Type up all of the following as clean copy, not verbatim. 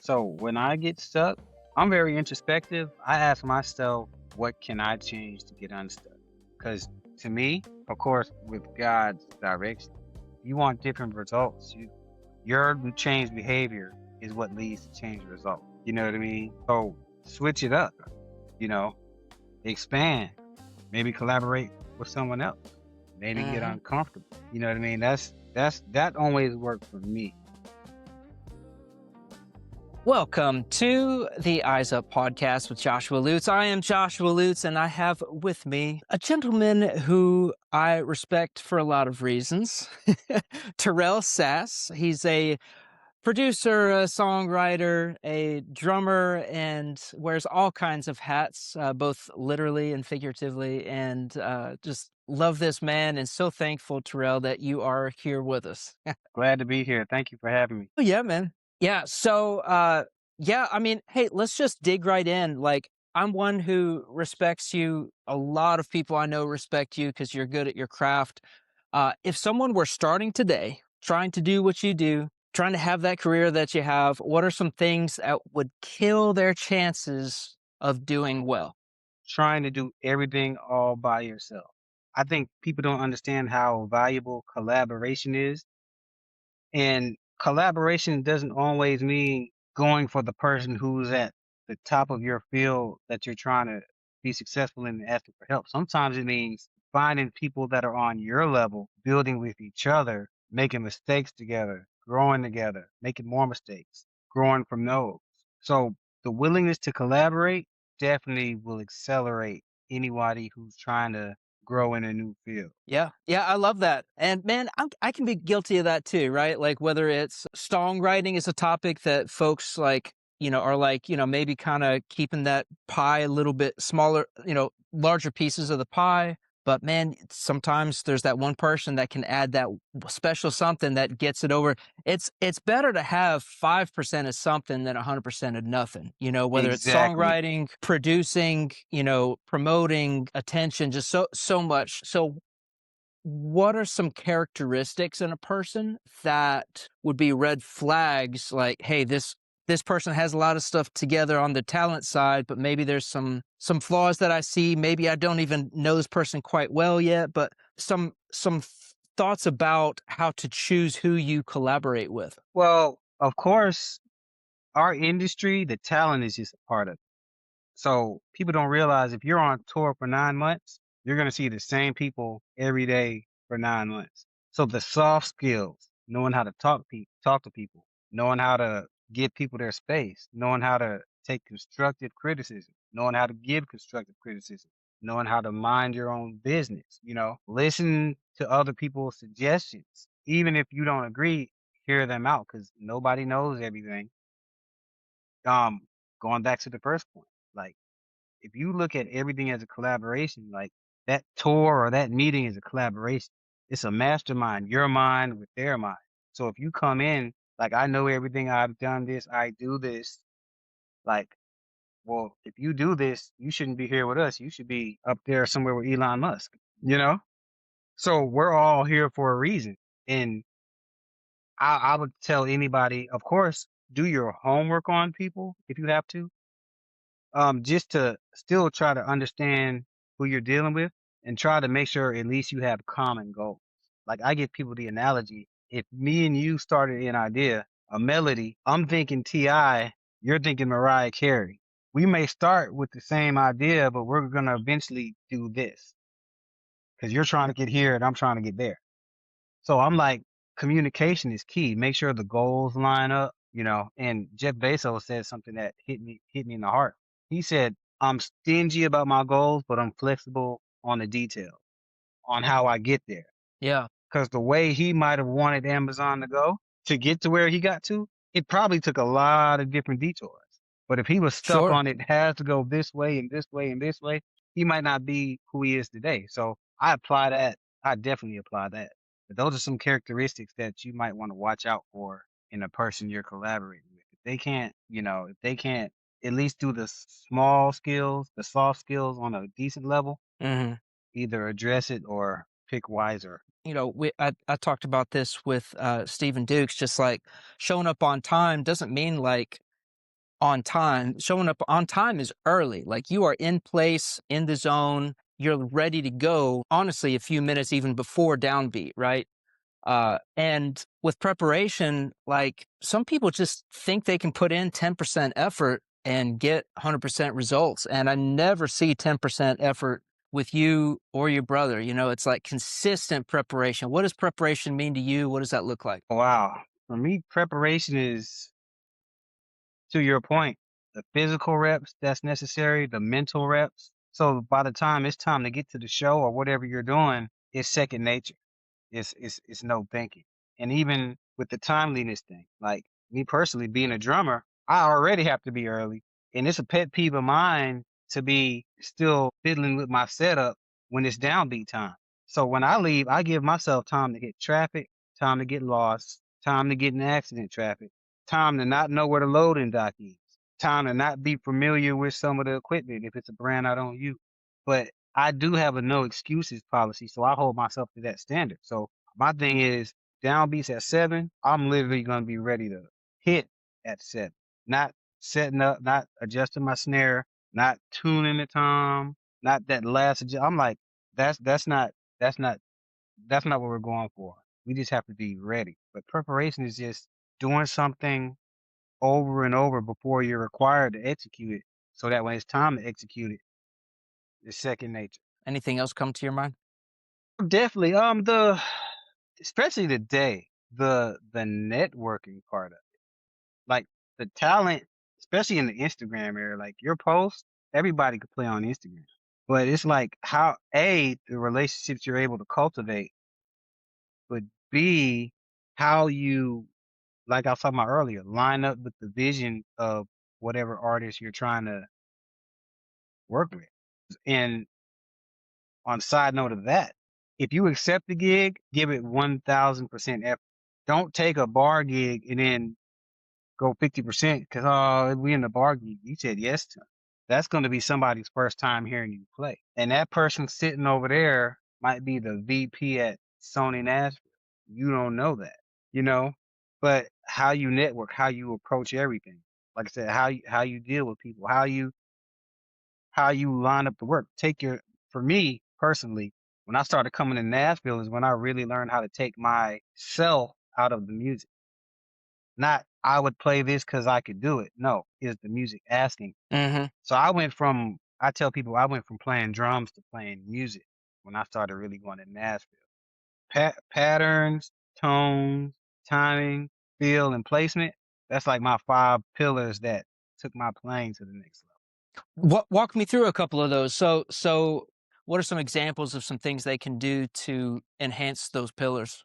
So when I get stuck, I'm very introspective. I ask myself, what can I change to get unstuck? Because to me, of course, with God's direction, you want different results. Your changed behavior is what leads to changed results. You know what I mean? So switch it up, you know, expand, maybe collaborate with someone else, maybe get Hmm. uncomfortable. You know what I mean? That always worked for me. Welcome to the Eyes Up podcast with Joshua Lutz. I am Joshua Lutz, and I have with me a gentleman who I respect for a lot of reasons, Terrell Sass. He's a producer, a songwriter, a drummer, and wears all kinds of hats, both literally and figuratively. And just love this man, and so thankful, Terrell, that you are here with us. Glad to be here. Thank you for having me. Oh, yeah, man. Yeah. So, yeah, I mean, hey, let's just dig right in. Like, I'm one who respects you. A lot of people I know respect you because you're good at your craft. If someone were starting today, trying to do what you do, trying to have that career that you have, what are some things that would kill their chances of doing well? Trying to do everything all by yourself. I think people don't understand how valuable collaboration is. And collaboration doesn't always mean going for the person who's at the top of your field that you're trying to be successful in and asking for help. Sometimes it means finding people that are on your level, building with each other, making mistakes together, growing together, making more mistakes, growing from those. So the willingness to collaborate definitely will accelerate anybody who's trying to grow in a new field. Yeah, yeah, I love that. And man, I can be guilty of that too, right? Like whether it's songwriting is a topic that folks like, are like, maybe kind of keeping that pie a little bit smaller, larger pieces of the pie. But man, sometimes there's that one person that can add that special something that gets it over. It's better to have 5% of something than 100% of nothing, whether it's Exactly. songwriting, producing, promoting, attention, just so much. So what are some characteristics in a person that would be red flags like, hey, this person has a lot of stuff together on the talent side, but maybe there's some flaws that I see. Maybe I don't even know this person quite well yet, but thoughts about how to choose who you collaborate with. Well, of course, our industry, the talent is just a part of it. So people don't realize if you're on tour for 9 months, you're going to see the same people every day for 9 months. So the soft skills, knowing how to talk to people, knowing how to give people their space, knowing how to take constructive criticism, knowing how to give constructive criticism, knowing how to mind your own business, listen to other people's suggestions. Even if you don't agree, hear them out because nobody knows everything. um, Going back to the first point, like if you look at everything as a collaboration, like that tour or that meeting is a collaboration. It's a mastermind, your mind with their mind. So if you come in like I know everything, I've done this, I do this, like, well, if you do this, you shouldn't be here with us. You should be up there somewhere with Elon Musk, you know? So we're all here for a reason. And I would tell anybody, of course, do your homework on people if you have to, just to still try to understand who you're dealing with and try to make sure at least you have common goals. Like I give people the analogy, if me and you started an idea, a melody, I'm thinking T.I., you're thinking Mariah Carey. We may start with the same idea, but we're going to eventually do this because you're trying to get here and I'm trying to get there. So I'm like, communication is key. Make sure the goals line up, And Jeff Bezos said something that hit me in the heart. He said, I'm stingy about my goals, but I'm flexible on the details, on how I get there. Yeah, Because the way he might have wanted Amazon to go to get to where he got to, it probably took a lot of different detours. But if he was stuck sure. on it has to go this way and this way and this way, he might not be who he is today. So I apply that. I definitely apply that. But those are some characteristics that you might want to watch out for in a person you're collaborating with. If they can't at least do the small skills, the soft skills on a decent level, Hmm. either address it or pick wiser. I talked about this with Stephen Dukes, just like showing up on time doesn't mean like on time. Showing up on time is early. Like you are in place, in the zone, you're ready to go. Honestly, a few minutes even before downbeat, right? And with preparation, like some people just think they can put in 10% effort and get 100% results. And I never see 10% effort with you or your brother. You know, it's like consistent preparation. What does preparation mean to you? What does that look like? Wow. For me, preparation is, to your point, the physical reps that's necessary, the mental reps. So by the time it's time to get to the show or whatever you're doing, it's second nature. It's no thinking. And even with the timeliness thing, like me personally being a drummer, I already have to be early. And it's a pet peeve of mine to be still fiddling with my setup when it's downbeat time. So when I leave, I give myself time to hit traffic, time to get lost, time to get in accident traffic, time to not know where the loading dock is, time to not be familiar with some of the equipment if it's a brand I don't use. But I do have a no excuses policy, so I hold myself to that standard. So my thing is downbeats at 7, I'm literally gonna be ready to hit at 7. Not setting up, not adjusting my snare, not tuning the tom, not that last I'm like, that's not that's not that's not what we're going for. We just have to be ready. But preparation is just doing something over and over before you're required to execute it. So that when it's time to execute it, it's second nature. Anything else come to your mind? Definitely. Especially today, the networking part of it, like the talent, especially in the Instagram era, like your post, everybody could play on Instagram, but it's like how the relationships you're able to cultivate, but B, how you, like I was talking about earlier, line up with the vision of whatever artist you're trying to work with. And on side note of that, if you accept the gig, give it 1000% effort. Don't take a bar gig and then go 50% because, oh, we in the bar gig. You said yes to. That's going to be somebody's first time hearing you play. And that person sitting over there might be the VP at Sony Nashville. You don't know that, you know, but how you network, how you approach everything. Like I said, how you deal with people, how you line up the work. For me personally, when I started coming to Nashville is when I really learned how to take myself out of the music. Not I would play this because I could do it. No, is the music asking? Hmm. So I tell people I went from playing drums to playing music when I started really going to Nashville. Patterns, tones, timing, feel, and placement. That's like my 5 pillars that took my playing to the next Walk me through a couple of those. So what are some examples of some things they can do to enhance those pillars?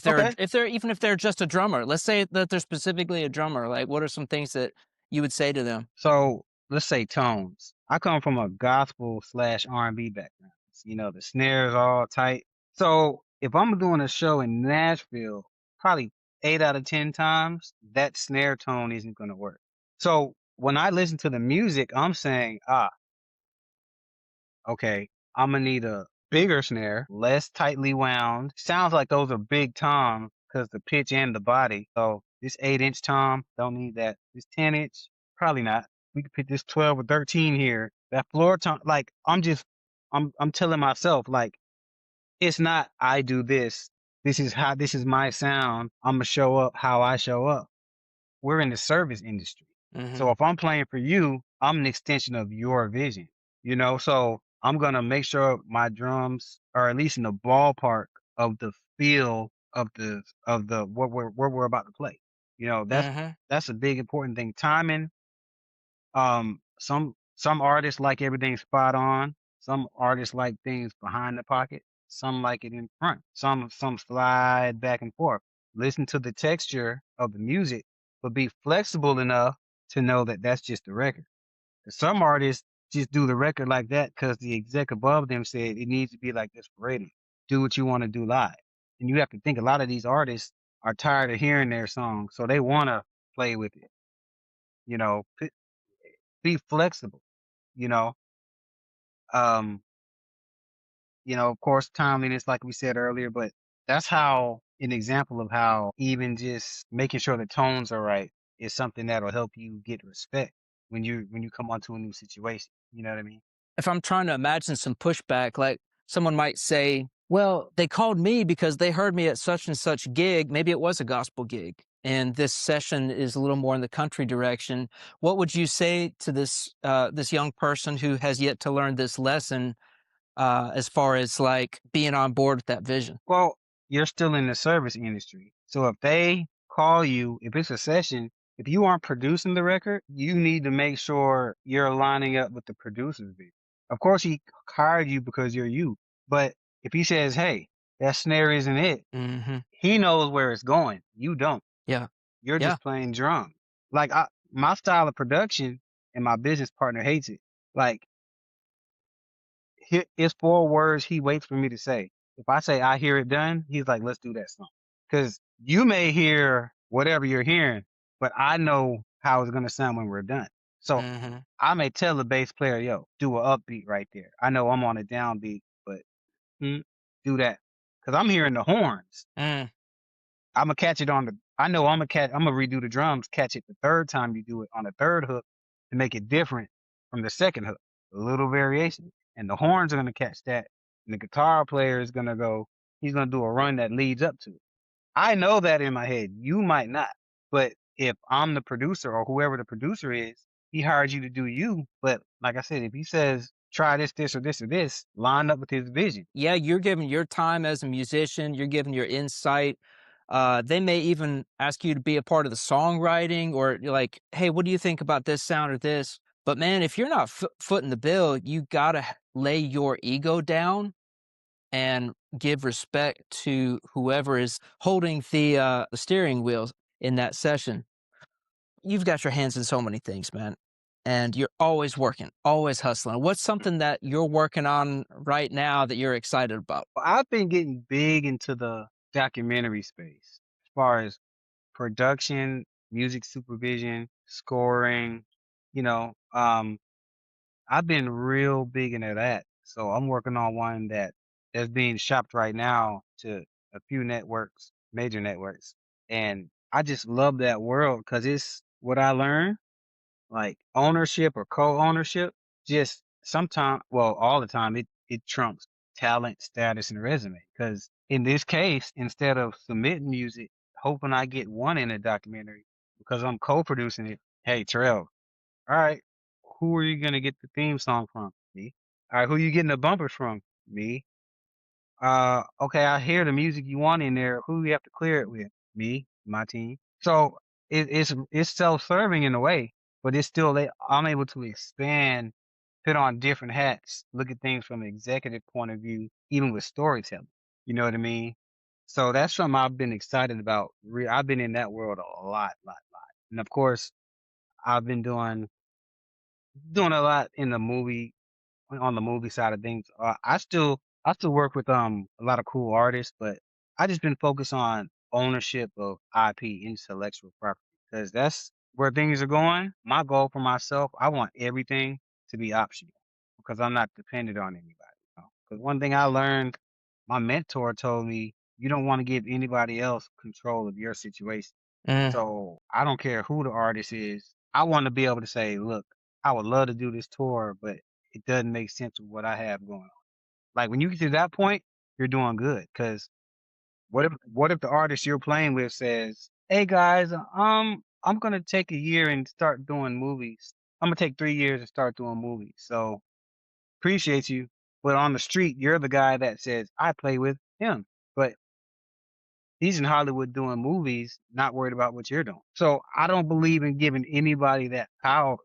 level. Okay. If they're even if they're just a drummer, let's say that they're specifically a drummer, like what are some things that you would say to them? So let's say tones. I come from a gospel slash R&B background. You know, the snares all tight. So if I'm doing a show in Nashville, probably 8 out of 10 times, that snare tone isn't going to work. So when I listen to the music, I'm saying, okay, I'm gonna need a bigger snare, less tightly wound. Sounds like those are big toms because the pitch and the body. So this 8-inch tom, don't need that. This 10-inch, probably not. We could pick this 12 or 13 here. That floor tom, like I'm telling myself, like, it's not I do this. This is my sound. I'm gonna show up how I show up. We're in the service industry. Hmm. So if I'm playing for you, I'm an extension of your vision, you know? So I'm going to make sure my drums are at least in the ballpark of the feel of the what we're about to play. You know, Hmm. that's a big important thing. Timing, some artists like everything spot on. Some artists like things behind the pocket. Some like it in front. Some slide back and forth. Listen to the texture of the music, but be flexible enough to know that that's just the record. 'Cause some artists just do the record like that because the exec above them said it needs to be like this for radio. Do what you want to do live, and you have to think a lot of these artists are tired of hearing their songs, so they want to play with it. You know, be flexible. You know, um, of course, timeliness, like we said earlier, but that's how an example of how even just making sure the tones are right is something that'll help you get respect when you come onto a new situation. You know what I mean? If I'm trying to imagine some pushback, like someone might say, well, they called me because they heard me at such and such gig. Maybe it was a gospel gig. And this session is a little more in the country direction. What would you say to this young person who has yet to learn this lesson, as far as like being on board with that vision? Well, you're still in the service industry. So if they call you, if it's a session, if you aren't producing the record, you need to make sure you're lining up with the producer's vision. Of course, he hired you because you're you. But if he says, hey, that snare isn't it, Hmm. he knows where it's going. You don't. Yeah. You're Yeah. just playing drum. Like my style of production and my business partner hates it. Like it's 4 words he waits for me to say. If I say I hear it done, he's like, let's do that song. Because you may hear whatever you're hearing, but I know how it's gonna sound when we're done. So Hmm. I may tell the bass player, yo, do a upbeat right there. I know I'm on a downbeat, but mm, do that. Because I'm hearing the horns. Mm. Imma catch it on the I know Imma redo the drums, catch it the 3rd time you do it on the 3rd hook to make it different from the 2nd hook. A little variation, and the horns are gonna catch that, and the guitar player is gonna go he's gonna do a run that leads up to it. I know that in my head, you might not, but if I'm the producer or whoever the producer is, he hired you to do you, but like I said, if he says, "Try this, this, or this, or this," line up with his vision. Yeah, you're giving your time as a musician, you're giving your insight. They may even ask you to be a part of the songwriting, or you're like, hey, what do you think about this sound or this? But man, if you're not footing the bill, you gotta lay your ego down and give respect to whoever is holding the steering wheels in that session. You've got your hands in so many things, man, and you're always working, always hustling. What's something that you're working on right now that you're excited about? Well, I've been getting big into the documentary space as far as production, music supervision, scoring, you know, I've been real big into that. So I'm working on one that's being shopped right now to a few networks, major networks. And I just love that world because it's what I learned, like ownership or co-ownership, just sometimes, well, all the time, it trumps talent, status, and resume. Because in this case, instead of submitting music, hoping I get one in a documentary, because I'm co-producing it. Hey, Terrell, all right, who are you gonna get the theme song from? Me. All right, who you getting the bumpers from? Me. Okay, I hear the music you want in there. Who you have to clear it with? Me, my team. So it's self-serving in a way, but it's still I'm able to expand, put on different hats, look at things from an executive point of view, even with storytelling. You know what I mean? So that's something I've been excited about. I've been in that world a lot. And of course, I've been doing a lot in the movie on the movie side of things. I still work with a lot of cool artists, but I just been focused on ownership of IP, intellectual property, because that's where things are going. My goal for myself, I want everything to be optional because I'm not dependent on anybody. Because one thing I learned, my mentor told me, you don't want to give anybody else control of your situation. Mm, So I don't care who the artist is. I want to be able to say, look, I would love to do this tour, but it doesn't make sense with what I have going on. Like when you get to that point, you're doing good. Cause what if the artist you're playing with says, hey guys, I'm gonna take a year and start doing movies. I'm gonna take 3 years and start doing movies. So appreciate you. But on the street, you're the guy that says, I play with him. But he's in Hollywood doing movies, not worried about what you're doing. So I don't believe in giving anybody that power.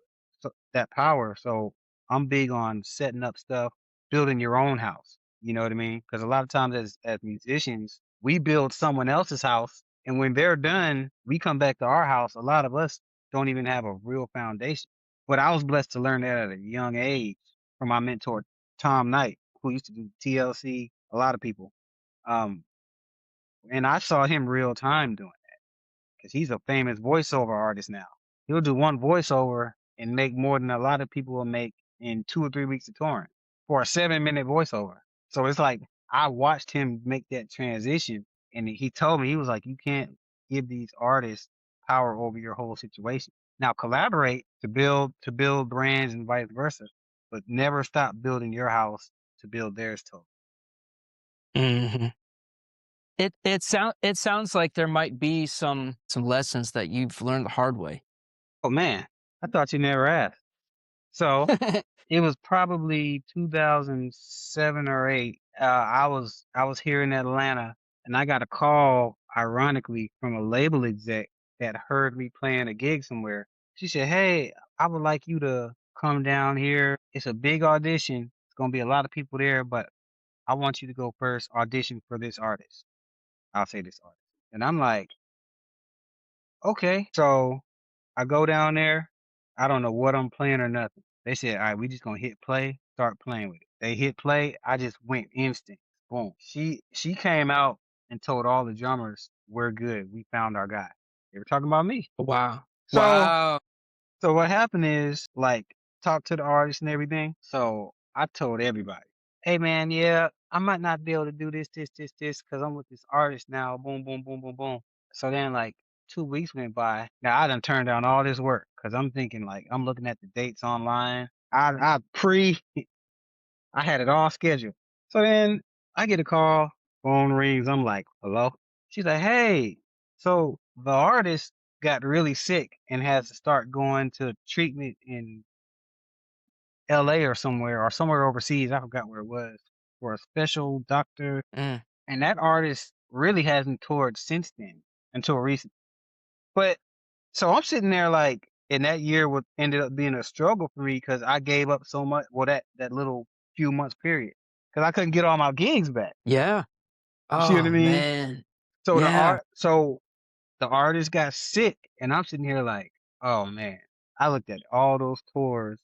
So I'm big on setting up stuff, building your own house. You know what I mean? Because a lot of times as musicians, we build someone else's house, and when they're done, we come back to our house. A lot of us don't even have a real foundation. But I was blessed to learn that at a young age from my mentor Tom Knight, who used to do TLC. A lot of people. Um, and I saw him real time doing it because he's a famous voiceover artist now. He'll do one voiceover and make more than a lot of people will make in 2 or 3 weeks of touring for a 7 minute voiceover. So it's like I watched him make that transition, and he told me he was like, "You can't give these artists power over your whole situation. Now collaborate to build brands and vice versa, but never stop building your house to build theirs too. Mhm. It sounds like there might be some lessons that you've learned the hard way. Oh man, I thought you never asked. So it was probably 2007 or 8. I was here in Atlanta, and I got a call, ironically, from a label exec that heard me playing a gig somewhere. She said, "Hey, I would like you to come down here. It's a big audition. It's gonna be a lot of people there, but I want you to go first, audition for this artist. I'll say this artist." And I'm like, "Okay." So I go down there. I don't know what I'm playing or nothing. They said, "All right, we just gonna hit play, start playing with it." They hit play. I just went instant. Boom. She came out and told all the drummers, "We're good. We found our guy." They were talking about me. Wow. So Wow. so what happened is, like, talk to the artist and everything. So I told everybody, "Hey man, yeah, I might not be able to do this, because I'm with this artist now." Boom, boom, boom, boom, boom. So then, like, 2 weeks went by. Now I done turned down all this work because I'm thinking, like, I'm looking at the dates online. I had it all scheduled. So then I get a call, phone rings. I'm like, "Hello?" She's like, "Hey, so the artist got really sick and has to start going to treatment in LA or somewhere overseas." I forgot where it was, for a special doctor. Mm. And that artist really hasn't toured since then until recent. But so I'm sitting there like, and that year would ended up being a struggle for me because I gave up so much. Well, that little few months period, because I couldn't get all my gigs back. Yeah. You see what I Oh, mean? man. So Yeah. the artist got sick, and I'm sitting here like, oh man. I looked at all those tours,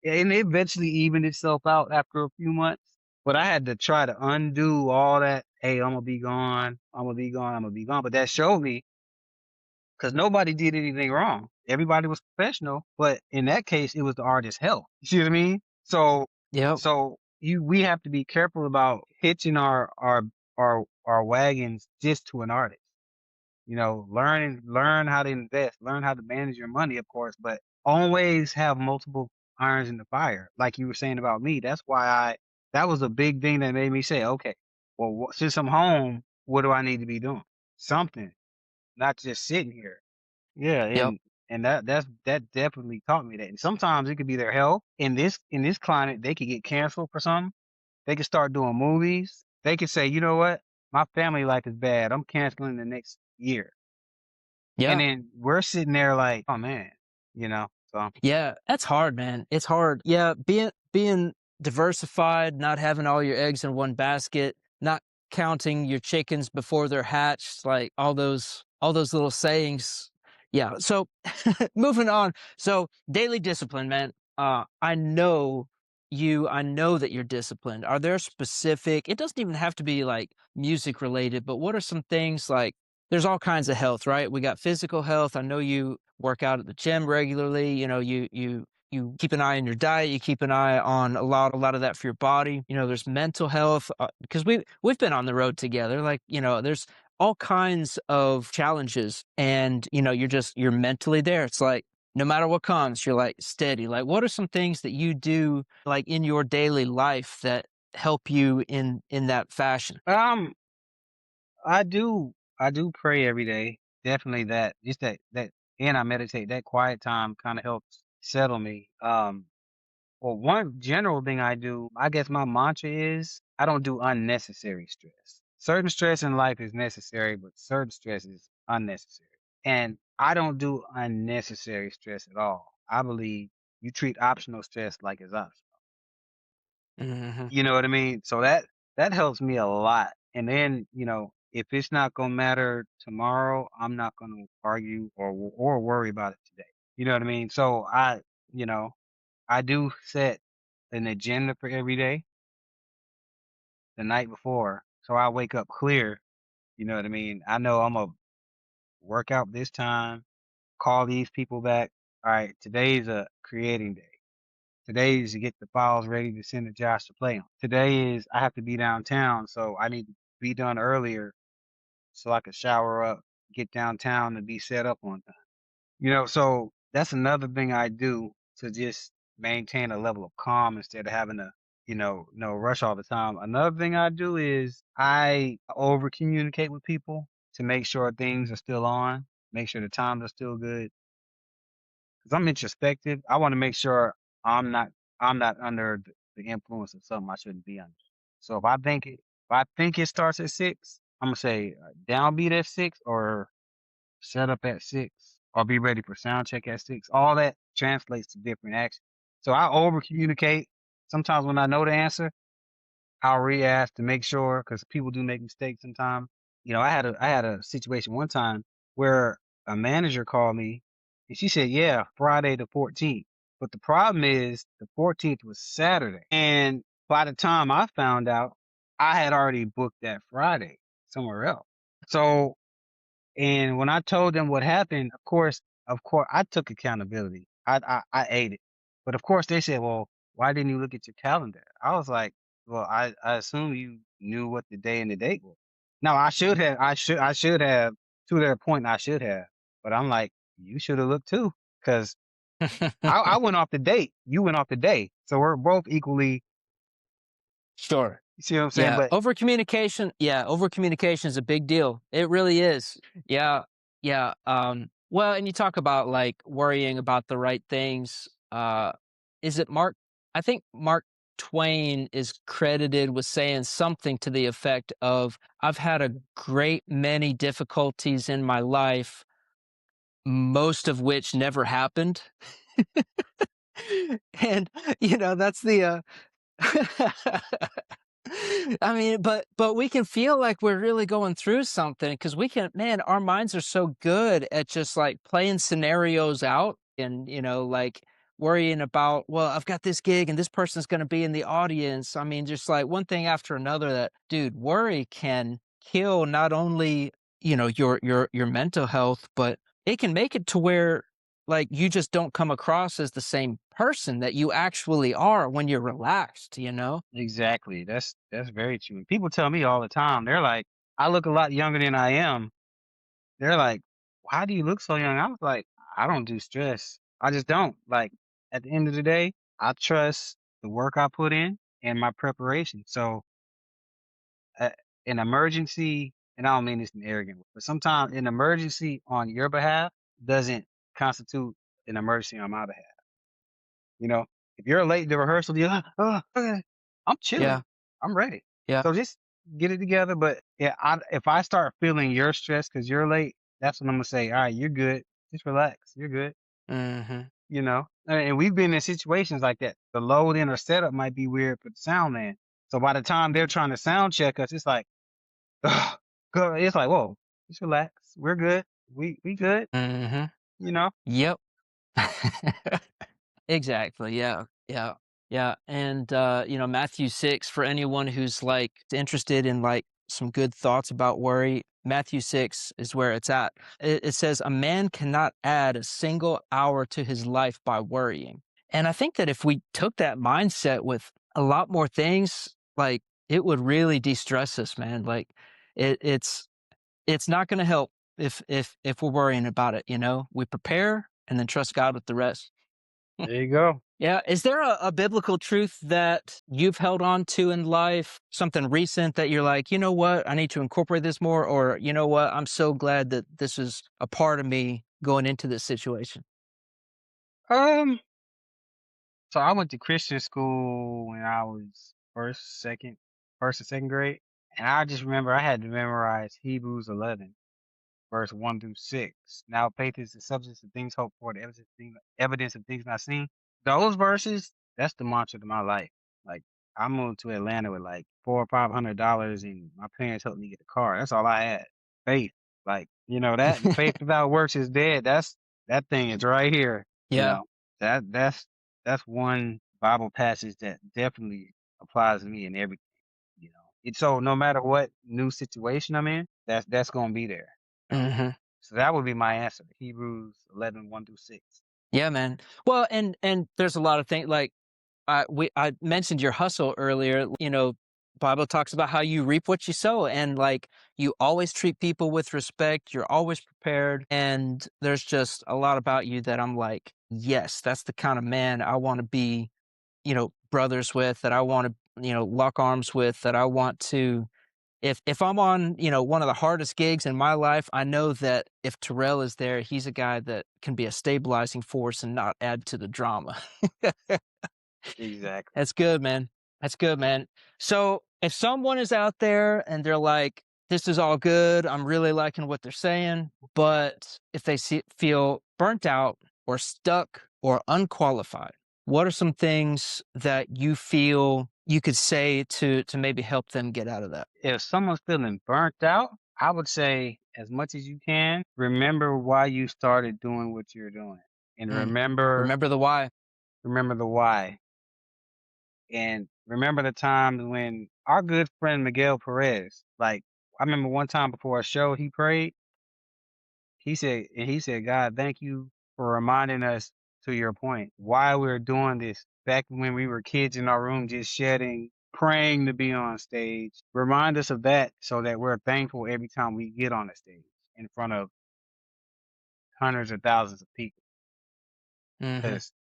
and it eventually evened itself out after a few months. But I had to try to undo all that. Hey, I'm gonna be gone. I'm gonna be gone. I'm gonna be gone. But that showed me, because nobody did anything wrong. Everybody was professional, but in that case, it was the artist's health. You see what I mean? So, Yep. we have to be careful about hitching our wagons just to an artist. Learn how to invest, learn how to manage your money, of course, but always have multiple irons in the fire. Like you were saying about me, that was a big thing that made me say, okay, well, since I'm home, what do I need to be doing? Something, not just sitting here. Yeah, Yep. and that definitely taught me that. And sometimes it could be their health. In this climate, they could get canceled for something. They could start doing movies. They could say, you know what? My family life is bad. I'm canceling the next year. And Yeah. then we're sitting there like, "Oh, man," you know? So Yeah, that's hard, man. It's hard. Yeah, being diversified, not having all your eggs in one basket, not counting your chickens before they're hatched, like all those little sayings. Yeah. So moving on. So daily discipline, man. I know that you're disciplined. Are there specific, it doesn't even have to be like music related, but what are some things like there's all kinds of health, right? We got physical health. I know you work out at the gym regularly. You know, you keep an eye on your diet. You keep an eye on a lot of that for your body. You know, there's mental health because we've been on the road together. Like, you know, there's all kinds of challenges, and you know, you're mentally there. It's like no matter what comes, you're like steady. Like, what are some things that you do like in your daily life that help you in that fashion? um, I do pray every day. Definitely that. Just that, and I meditate. That quiet time kinda helps settle me. Well, one general thing I do, I guess my mantra is, I don't do unnecessary stress. Certain stress in life is necessary, but certain stress is unnecessary. And I don't do unnecessary stress at all. I believe you treat optional stress like it's optional. Hmm. You know what I mean? So that helps me a lot. And then, if it's not gonna matter tomorrow, I'm not gonna argue or worry about it today. You know what I mean? So you know, I do set an agenda for every day the night before, so I wake up clear. You know what I mean? I know I'm gonna work out this time, call these people back. All right, today's a creating day. Today is to get the files ready to send to Josh to play on. Today is I have to be downtown, so I need to be done earlier so I can shower up, get downtown, and be set up on time. So that's another thing I do to just maintain a level of calm instead of having to, no rush all the time. Another thing I do is I over communicate with people to make sure things are still on, make sure the times are still good. Because I'm introspective. I want to make sure I'm not I'm not under the influence of something I shouldn't be under. So if I think it starts at 6, I'm gonna say downbeat at 6 or set up at 6 or be ready for sound check at 6. All that translates to different actions. So I over communicate. Sometimes when I know the answer, I'll re-ask to make sure because people do make mistakes sometimes. I had a situation one time where a manager called me and she said, "Yeah, Friday the 14th." But the problem is the 14th was Saturday. And by the time I found out, I had already booked that Friday somewhere else. So and when I told them what happened, of course, I took accountability. I ate it. But of course, they said, "Well, why didn't you look at your calendar?" I was like, "Well, I assume you knew what the day and the date was." No, I should have. I should have. To their point, I should have. But I'm like, you should have looked too, because I went off the date. You went off the day, so we're both equally. Sure. You see what I'm saying? Yeah, But over communication. Yeah, over communication is a big deal. It really is. Yeah, yeah. Well, and you talk about like worrying about the right things. Is it Mark? I think Mark Twain is credited with saying something to the effect of, "I've had a great many difficulties in my life, most of which never happened." And that's the I mean, but we can feel like we're really going through something because we can, man, our minds are so good at just like playing scenarios out and, like worrying about, well, I've got this gig and this person's going to be in the audience. I mean, just like one thing after another that, dude, worry can kill not only, your mental health, but it can make it to where like you just don't come across as the same person that you actually are when you're relaxed, you know? exactly, that's very true. And people tell me all the time. They're like, I look a lot younger than I am. They're like, "Why do you look so young?" I was like, "I don't do stress. I just don't." Like, at the end of the day, I trust the work I put in and my preparation. So, uh, an emergency, and I don't mean this in an arrogant way, but sometimes an emergency on your behalf doesn't constitute an emergency on my behalf. You know, if you're late to rehearsal, you're like, "Oh, okay." I'm Yeah, chilling. I'm ready. yeah. So just get it together. But yeah, if I start feeling your stress because you're late, that's when I'm gonna say, all right, you're good. Just relax. You're good. Mhm. And we've been in situations like that. The load in or setup might be weird for the sound man. So by the time they're trying to sound check us, it's like, ugh, it's like, whoa, just relax. We're good. We good. Mhm. You know. Yep. Exactly, yeah, yeah, yeah, and, Matthew 6, for anyone who's, like, interested in, like, some good thoughts about worry, Matthew 6 is where it's at. It says, "A man cannot add a single hour to his life by worrying." And I think that if we took that mindset with a lot more things, like, it would really de-stress us, man, like, it's not gonna help if we're worrying about it, you know? We prepare and then trust God with the rest. There you go. Yeah. Is there a biblical truth that you've held on to in life? Something recent that you're like, you know what? I need to incorporate this more, or you know what? I'm so glad that this is a part of me going into this situation. Um. So I went to Christian school when I was first and second grade, and I just remember I had to memorize Hebrews 11, verse 1 through 6. Now faith is the substance of things hoped for, the evidence of things not seen. Those verses, that's the mantra to my life. Like I moved to Atlanta with like $400 or $500, and my parents helped me get a car. That's all I had. Faith, like that faith without works is dead. That thing is right here. You Yeah. know that that's one Bible passage that definitely applies to me in every. It's so no matter what new situation I'm in, that's gonna be there. Hmm. So that would be my answer. Hebrews 11, 1 through 6. Yeah, man. Well, and there's a lot of things like I mentioned your hustle earlier. Bible talks about how you reap what you sow, and like you always treat people with respect. You're always prepared, and there's just a lot about you that I'm like, yes, that's the kind of man I want to be, brothers with, that I want to, lock arms with, that I want to. If I'm on, one of the hardest gigs in my life, I know that if Terrell is there, he's a guy that can be a stabilizing force and not add to the drama. Exactly. That's good, man. That's good, man. So if someone is out there and they're like, this is all good, I'm really liking what they're saying, but if they feel burnt out or stuck or unqualified, what are some things that you feel you could say to maybe help them get out of that? If someone's feeling burnt out, I would say as much as you can, remember why you started doing what you're doing. And Mm. remember Remember the why. remember the why. And remember the times when our good friend Miguel Perez, like I remember one time before a show he prayed, he said, God, thank you for reminding us, to your point, why we're doing this back when we were kids in our room just shedding, praying to be on stage. Remind us of that so that we're thankful every time we get on the stage in front of hundreds of thousands of people. Hmm. Because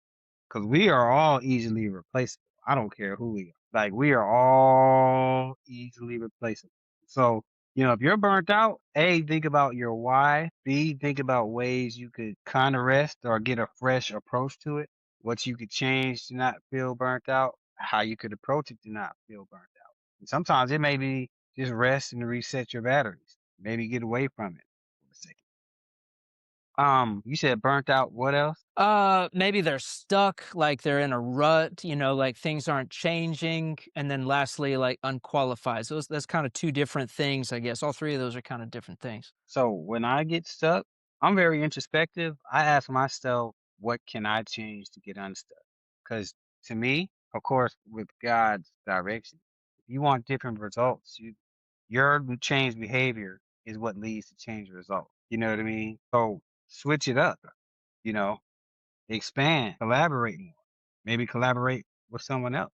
we are all easily replaceable. I don't care who we are. Like we are all easily replaceable. So, if you're burnt out, A, think about your why. B, think about ways you could kind of rest or get a fresh approach to it. What you could change to not feel burnt out, how you could approach it to not feel burnt out. And sometimes it may be just rest and reset your batteries. Maybe get away from it for a second. You said burnt out. What else? Maybe they're stuck, like they're in a rut, like things aren't changing. And then lastly, like unqualified. So that's kind of two different things, I guess. All three of those are kind of different things. So when I get stuck, I'm very introspective. I ask myself, what can I change to get unstuck? Because to me, of course, with God's direction, if you want different results, your changed behavior is what leads to change results. You know what I mean? So switch it up, you know, expand, collaborate more. Maybe collaborate with someone else.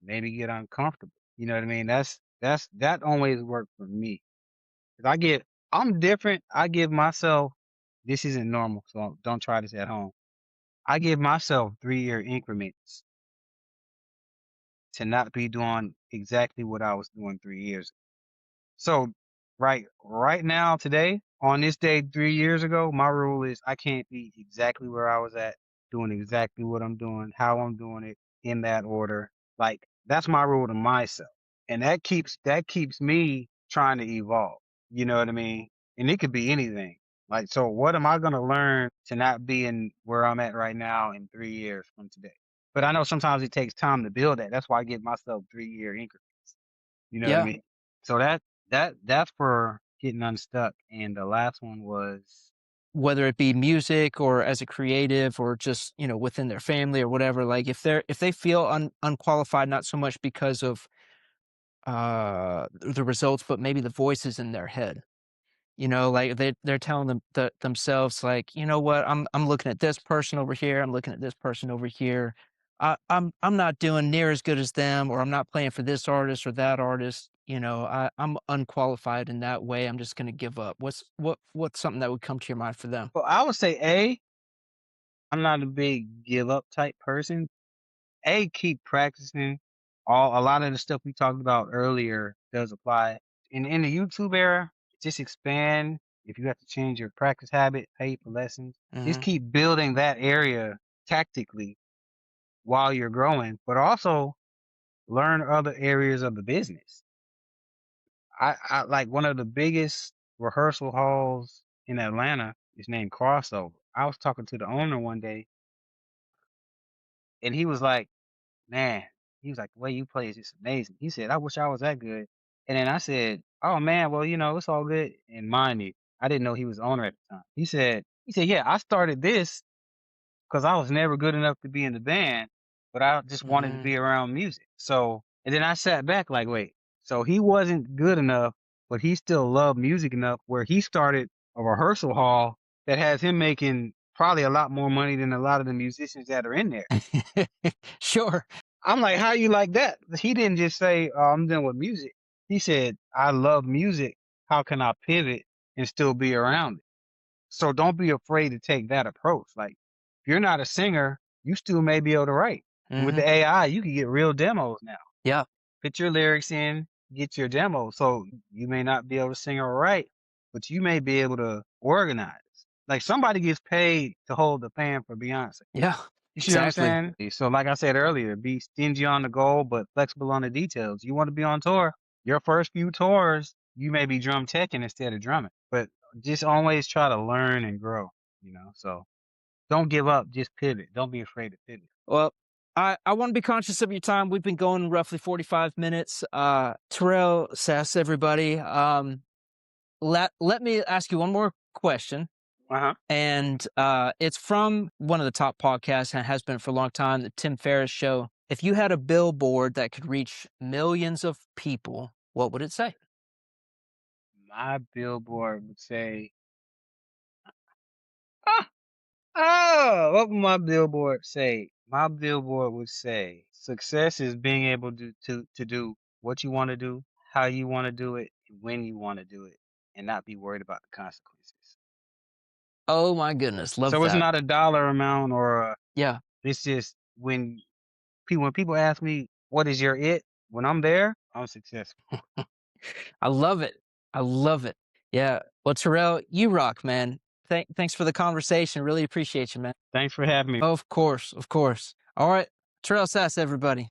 Maybe get uncomfortable. You know what I mean? That always worked for me. 'Cause I'm different. I give myself, this isn't normal, so don't try this at home. I give myself 3-year increments to not be doing exactly what I was doing 3 years. So right now, today, on this day 3 years ago, my rule is I can't be exactly where I was at, doing exactly what I'm doing, how I'm doing it, in that order. Like, that's my rule to myself. And that keeps me trying to evolve. You know what I mean? And it could be anything. Like, so what am I gonna learn to not be in where I'm at right now in 3 years from today? But I know sometimes it takes time to build that. That's why I give myself 3-year increments. You know what I Yeah. mean? So that's for getting unstuck. And the last one was, Whether it be music or as a creative or just, within their family or whatever, like if they feel unqualified, not so much because of the results, but maybe the voices in their head. Like they're telling themselves like, you know what, I'm looking at this person over here, I'm looking at this person over here. I'm not doing near as good as them, or I'm not playing for this artist or that artist. I'm unqualified in that way. I'm just gonna give up. What's something that would come to your mind for them? well, I would say I'm not a big give up type person. Keep practicing. A lot of the stuff we talked about earlier does apply. In the YouTube era, just expand. If you have to change your practice habit, pay for lessons. Just Hmm. keep building that area tactically while you're growing, but also learn other areas of the business. I like one of the biggest rehearsal halls in Atlanta is named Crossover. I was talking to the owner one day and he was like, man, he was like, the way you play is just amazing. He said, I wish I was that good. And then I said, oh man, well, it's all good. And mind you, I didn't know he was the owner at the time. He said, yeah, I started this because I was never good enough to be in the band, but I just wanted to Hmm. be around music. So, and then I sat back like, wait, so he wasn't good enough, but he still loved music enough where he started a rehearsal hall that has him making probably a lot more money than a lot of the musicians that are in there. Sure. I'm like, how you like that? He didn't just say, oh, I'm done with music. He said, I love music. How can I pivot and still be around it? So don't be afraid to take that approach. Like, if you're not a singer, you still may be able to write. And with Hmm. the AI, you can get real demos now. Yeah. Put your lyrics in, get your demo. So you may not be able to sing or write, but you may be able to organize. Like somebody gets paid to hold the fan for Beyonce. Yeah. You see what I'm Exactly. saying? So like I said earlier, be stingy on the goal, but flexible on the details. You want to be on tour. Your first few tours, you may be drum teching instead of drumming, but just always try to learn and grow, so don't give up, just pivot. Don't be afraid to pivot. Well, I want to be conscious of your time. We've been going roughly 45 minutes. Terrell Sass, everybody. Let me ask you one more question. Uh-huh. And it's from one of the top podcasts and has been for a long time, the Tim Ferriss Show. If you had a billboard that could reach millions of people, what would it say? My billboard would say, ah, oh, what would my billboard say? My billboard would say, success is being able to do what you want to do, how you want to do it, when you want to do it, and not be worried about the consequences. Oh my goodness, love So it's that. not a dollar amount Yeah, it's just when people ask me what is your it, when I'm there, I'm successful. I love it. I love it. Yeah. Well, Terrell, you rock, man. Thanks for the conversation. Really appreciate you, man. Thanks for having me. Of course, of course. All right, Terrell Sass, everybody.